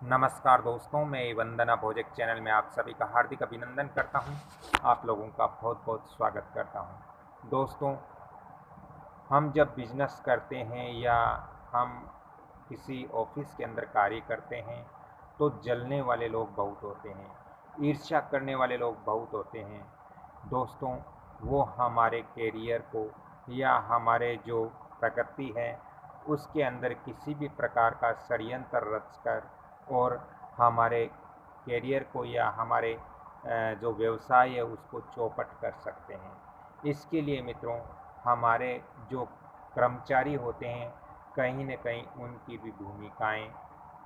नमस्कार दोस्तों, मैं वंदना प्रोजेक्ट चैनल में आप सभी का हार्दिक अभिनंदन करता हूं। आप लोगों का बहुत बहुत स्वागत करता हूं। दोस्तों, हम जब बिजनेस करते हैं या हम किसी ऑफिस के अंदर कार्य करते हैं तो जलने वाले लोग बहुत होते हैं, ईर्ष्या करने वाले लोग बहुत होते हैं। दोस्तों, वो हमारे कैरियर को या हमारे जो प्रगति है उसके अंदर किसी भी प्रकार का षड्यंत्र रचकर और हमारे कैरियर को या हमारे जो व्यवसाय है उसको चौपट कर सकते हैं। इसके लिए मित्रों, हमारे जो कर्मचारी होते हैं कहीं न कहीं उनकी भी भूमिकाएं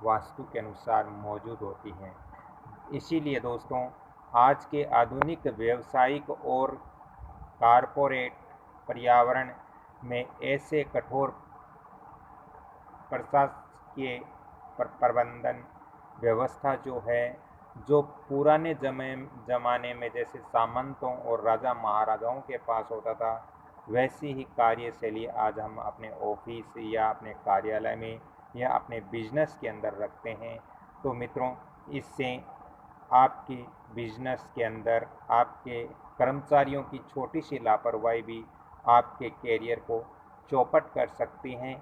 वास्तु के अनुसार मौजूद होती हैं। इसीलिए दोस्तों, आज के आधुनिक व्यावसायिक और कॉरपोरेट पर्यावरण में ऐसे कठोर प्रशासकीय प्रबंधन व्यवस्था जो है, जो पुराने ज़माने में जैसे सामंतों और राजा महाराजाओं के पास होता था, वैसी ही कार्यशैली आज हम अपने ऑफिस या अपने कार्यालय में या अपने बिजनेस के अंदर रखते हैं। तो मित्रों, इससे आपके बिजनेस के अंदर आपके कर्मचारियों की छोटी सी लापरवाही भी आपके कैरियर को चौपट कर सकती हैं।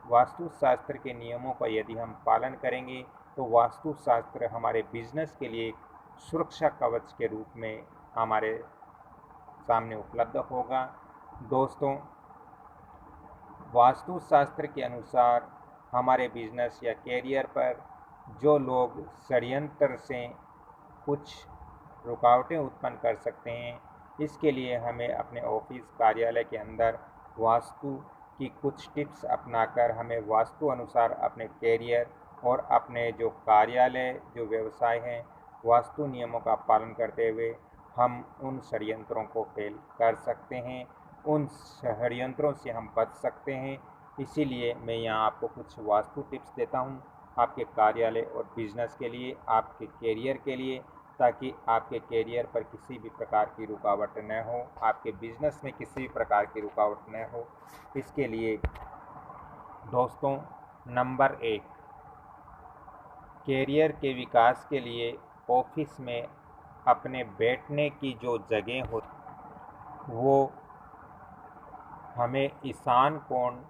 वास्तुशास्त्र के नियमों का यदि हम पालन करेंगे तो वास्तुशास्त्र हमारे बिजनेस के लिए सुरक्षा कवच के रूप में हमारे सामने उपलब्ध होगा। दोस्तों, वास्तुशास्त्र के अनुसार हमारे बिजनेस या कैरियर पर जो लोग षड्यंत्र से कुछ रुकावटें उत्पन्न कर सकते हैं, इसके लिए हमें अपने ऑफिस कार्यालय के अंदर वास्तु की कुछ टिप्स अपनाकर हमें वास्तु अनुसार अपने कैरियर और अपने जो कार्यालय जो व्यवसाय हैं वास्तु नियमों का पालन करते हुए हम उन षड्यंत्रों को फेल कर सकते हैं, उन षड्यंत्रों से हम बच सकते हैं। इसीलिए मैं यहाँ आपको कुछ वास्तु टिप्स देता हूँ आपके कार्यालय और बिजनेस के लिए, आपके कैरियर के लिए, ताकि आपके कैरियर पर किसी भी प्रकार की रुकावट न हो, आपके बिजनेस में किसी भी प्रकार की रुकावट न हो। इसके लिए दोस्तों, नंबर 1, कैरियर के विकास के लिए ऑफिस में अपने बैठने की जो जगह हो वो हमें ईशान कोण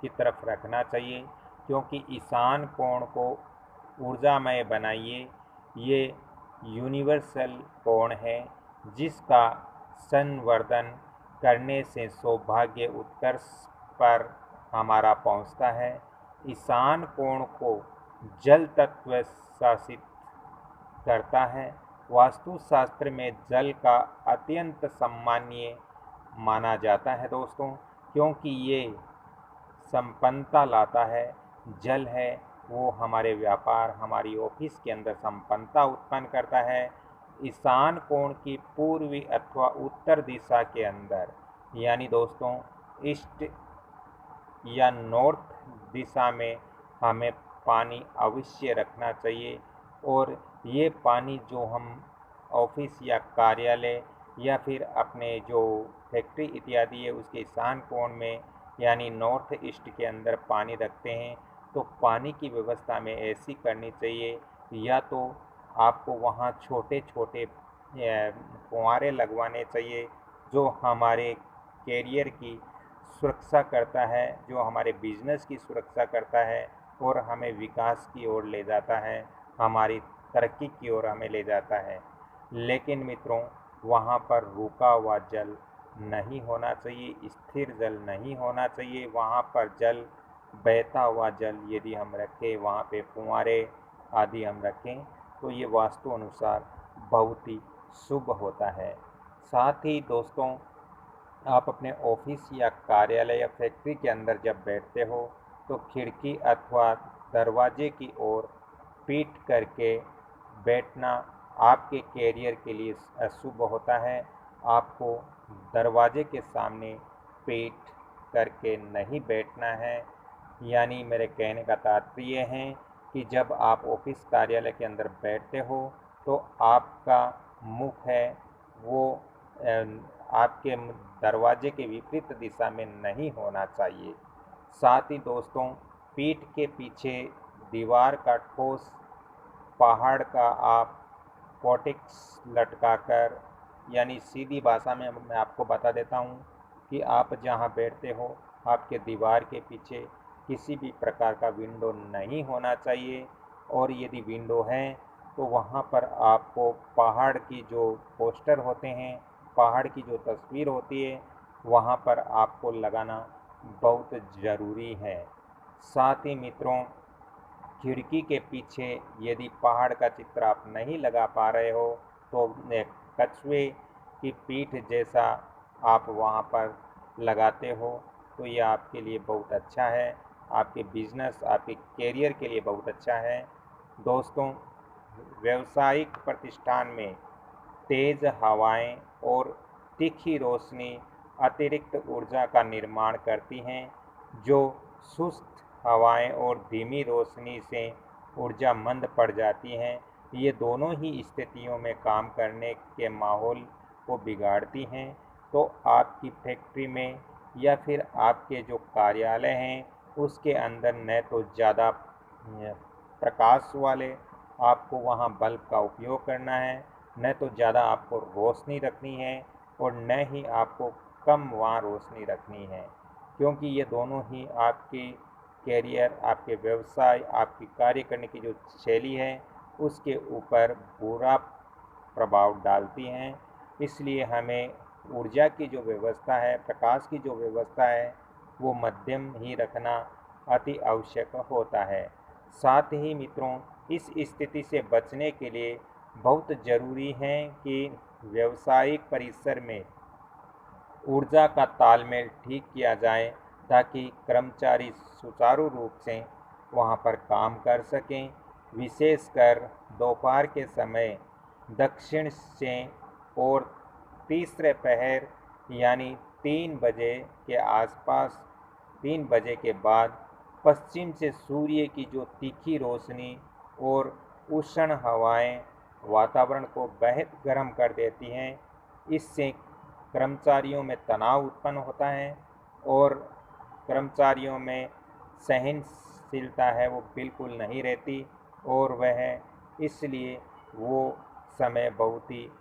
की तरफ रखना चाहिए, क्योंकि ईशान कोण को ऊर्जामय बनाइए। ये यूनिवर्सल कोण है जिसका संवर्धन करने से सौभाग्य उत्कर्ष पर हमारा पहुंचता है। ईशान कोण को जल तत्व शासित करता है। वास्तुशास्त्र में जल का अत्यंत सम्मानीय माना जाता है दोस्तों, क्योंकि ये संपन्नता लाता है। जल है वो हमारे व्यापार, हमारी ऑफिस के अंदर संपन्नता उत्पन्न करता है। ईशान कोण की पूर्वी अथवा उत्तर दिशा के अंदर, यानी दोस्तों ईस्ट या नॉर्थ दिशा में हमें पानी अवश्य रखना चाहिए। और ये पानी जो हम ऑफिस या कार्यालय या फिर अपने जो फैक्ट्री इत्यादि है उसके ईशान कोण में यानी नॉर्थ ईस्ट के अंदर पानी रखते हैं, तो पानी की व्यवस्था में ऐसी करनी चाहिए, या तो आपको वहाँ छोटे छोटे फुव्वारे लगवाने चाहिए जो हमारे कैरियर की सुरक्षा करता है, जो हमारे बिजनेस की सुरक्षा करता है और हमें विकास की ओर ले जाता है, हमारी तरक्की की ओर हमें ले जाता है। लेकिन मित्रों, वहाँ पर रुका हुआ जल नहीं होना चाहिए, स्थिर जल नहीं होना चाहिए। वहाँ पर जल, बहता हुआ जल यदि हम रखें, वहाँ पे फुव्वारे आदि हम रखें, तो ये वास्तु अनुसार बहुत ही शुभ होता है। साथ ही दोस्तों, आप अपने ऑफिस या कार्यालय या फैक्ट्री के अंदर जब बैठते हो तो खिड़की अथवा दरवाजे की ओर पीठ करके बैठना आपके कैरियर के लिए अशुभ होता है। आपको दरवाजे के सामने पीठ करके नहीं बैठना है। यानी मेरे कहने का तात्पर्य है कि जब आप ऑफिस कार्यालय के अंदर बैठते हो तो आपका मुख है वो आपके दरवाजे के विपरीत दिशा में नहीं होना चाहिए। साथ ही दोस्तों, पीठ के पीछे दीवार का ठोस पहाड़ का आप कोटिक्स लटकाकर, यानी सीधी भाषा में मैं आपको बता देता हूँ कि आप जहाँ बैठते हो आपके दीवार के पीछे किसी भी प्रकार का विंडो नहीं होना चाहिए, और यदि विंडो है तो वहाँ पर आपको पहाड़ की जो पोस्टर होते हैं, पहाड़ की जो तस्वीर होती है, वहाँ पर आपको लगाना बहुत ज़रूरी है। साथ ही मित्रों, खिड़की के पीछे यदि पहाड़ का चित्र आप नहीं लगा पा रहे हो तो एक कछुए की पीठ जैसा आप वहाँ पर लगाते हो तो ये आपके लिए बहुत अच्छा है, आपके बिजनेस, आपके कैरियर के लिए बहुत अच्छा है। दोस्तों, व्यावसायिक प्रतिष्ठान में तेज हवाएं और तीखी रोशनी अतिरिक्त ऊर्जा का निर्माण करती हैं, जो सुस्त हवाएं और धीमी रोशनी से ऊर्जा मंद पड़ जाती हैं। ये दोनों ही स्थितियों में काम करने के माहौल को बिगाड़ती हैं। तो आपकी फैक्ट्री में या फिर आपके जो कार्यालय हैं उसके अंदर न तो ज़्यादा प्रकाश वाले आपको वहाँ बल्ब का उपयोग करना है, न तो ज़्यादा आपको रोशनी रखनी है, और न ही आपको कम वहाँ रोशनी रखनी है, क्योंकि ये दोनों ही आपके कैरियर, आपके व्यवसाय, आपकी कार्य करने की जो शैली है उसके ऊपर बुरा प्रभाव डालती हैं। इसलिए हमें ऊर्जा की जो व्यवस्था है, प्रकाश की जो व्यवस्था है, वो मध्यम ही रखना अति आवश्यक होता है। साथ ही मित्रों, इस स्थिति से बचने के लिए बहुत ज़रूरी है कि व्यावसायिक परिसर में ऊर्जा का तालमेल ठीक किया जाए, ताकि कर्मचारी सुचारू रूप से वहाँ पर काम कर सकें। विशेषकर दोपहर के समय दक्षिण से और तीसरे पहर यानी 3 बजे के आसपास, 3 बजे के बाद पश्चिम से सूर्य की जो तीखी रोशनी और उष्ण हवाएं वातावरण को बेहद गर्म कर देती हैं। इससे कर्मचारियों में तनाव उत्पन्न होता है और कर्मचारियों में सहनशीलता है वो बिल्कुल नहीं रहती, और वह इसलिए वो समय बहुत ही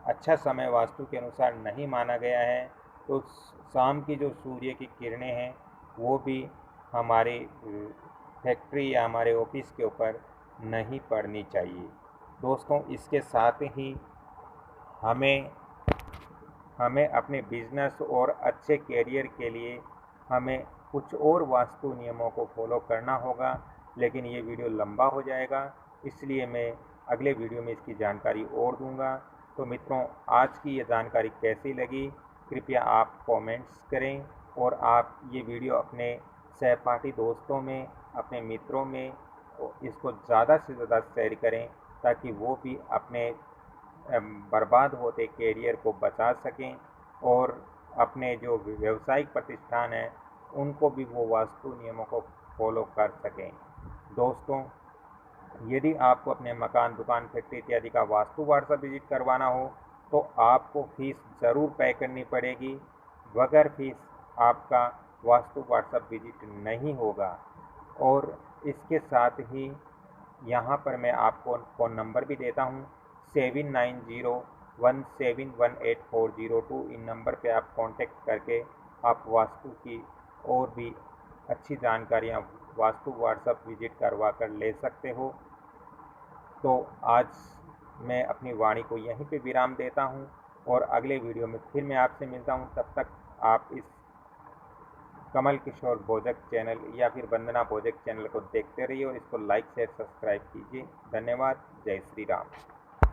अच्छा समय वास्तु के अनुसार नहीं माना गया है। तो शाम की जो सूर्य की किरणें हैं वो भी हमारी फैक्ट्री या हमारे ऑफिस के ऊपर नहीं पड़नी चाहिए। दोस्तों, इसके साथ ही हमें अपने बिजनेस और अच्छे कैरियर के लिए हमें कुछ और वास्तु नियमों को फॉलो करना होगा, लेकिन ये वीडियो लंबा हो जाएगा, इसलिए मैं अगले वीडियो में इसकी जानकारी और दूंगा। तो मित्रों, आज की ये जानकारी कैसी लगी कृपया आप कमेंट्स करें, और आप ये वीडियो अपने सहपाठी दोस्तों में, अपने मित्रों में इसको ज़्यादा से ज़्यादा शेयर करें, ताकि वो भी अपने बर्बाद होते कैरियर को बचा सकें और अपने जो व्यावसायिक प्रतिष्ठान हैं उनको भी वो वास्तु नियमों को फॉलो कर सकें। दोस्तों, यदि आपको अपने मकान, दुकान, फैक्ट्री इत्यादि का वास्तु व्हाट्सएप विजिट करवाना हो तो आपको फीस ज़रूर पे करनी पड़ेगी। बगैर फीस आपका वास्तु व्हाट्सएप विजिट नहीं होगा। और इसके साथ ही यहाँ पर मैं आपको फ़ोन नंबर भी देता हूँ 7901718402। इन नंबर पे आप कांटेक्ट करके आप वास्तु की और भी अच्छी जानकारियाँ वास्तु व्हाट्सएप विजिट करवा कर ले सकते हो। तो आज मैं अपनी वाणी को यहीं पे विराम देता हूँ, और अगले वीडियो में फिर मैं आपसे मिलता हूँ। तब तक आप इस कमल किशोर भोजक चैनल या फिर वंदना भोजक चैनल को देखते रहिए और इसको लाइक शेयर सब्सक्राइब कीजिए। धन्यवाद। जय श्री राम।